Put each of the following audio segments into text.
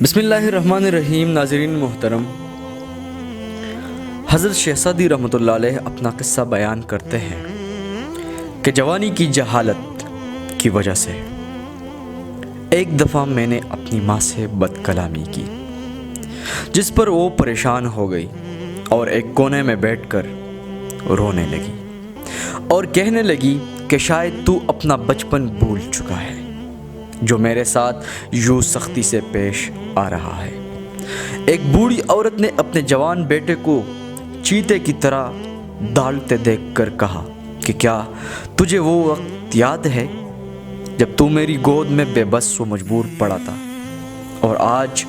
بسم اللہ الرحمن الرحیم۔ ناظرین محترم، حضرت شیخ سعدی رحمۃ اللہ علیہ اپنا قصہ بیان کرتے ہیں کہ جوانی کی جہالت کی وجہ سے ایک دفعہ میں نے اپنی ماں سے بد کلامی کی، جس پر وہ پریشان ہو گئی اور ایک کونے میں بیٹھ کر رونے لگی اور کہنے لگی کہ شاید تو اپنا بچپن بھول چکا ہے جو میرے ساتھ یوں سختی سے پیش آ رہا ہے۔ ایک بوڑھی عورت نے اپنے جوان بیٹے کو چیتے کی طرح داڑتے دیکھ کر کہا کہ کیا تجھے وہ وقت یاد ہے جب تو میری گود میں بے بس و مجبور پڑا تھا اور آج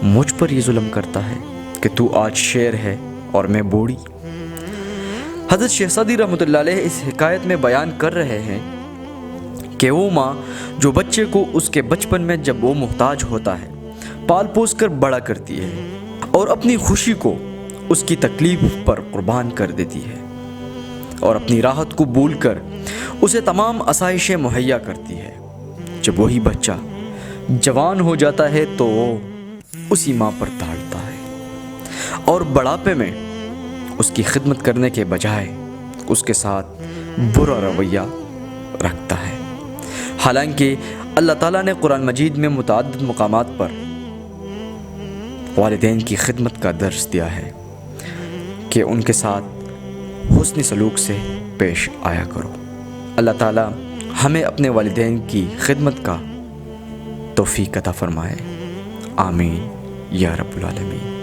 مجھ پر یہ ظلم کرتا ہے کہ تو آج شیر ہے اور میں بوڑھی۔ حضرت شیخ سعدی رحمۃ اللہ علیہ اس حکایت میں بیان کر رہے ہیں کہ وہ ماں جو بچے کو اس کے بچپن میں جب وہ محتاج ہوتا ہے پال پوس کر بڑا کرتی ہے اور اپنی خوشی کو اس کی تکلیف پر قربان کر دیتی ہے اور اپنی راحت کو بھول کر اسے تمام آسائشیں مہیا کرتی ہے، جب وہی بچہ جوان ہو جاتا ہے تو وہ اسی ماں پر دھاڑتا ہے اور بڑھاپے میں اس کی خدمت کرنے کے بجائے اس کے ساتھ برا رویہ رکھتا ہے۔ حالانکہ اللہ تعالیٰ نے قرآن مجید میں متعدد مقامات پر والدین کی خدمت کا درس دیا ہے کہ ان کے ساتھ حسن سلوک سے پیش آیا کرو۔ اللہ تعالیٰ ہمیں اپنے والدین کی خدمت کا توفیق عطا فرمائے، آمین یا رب العالمین۔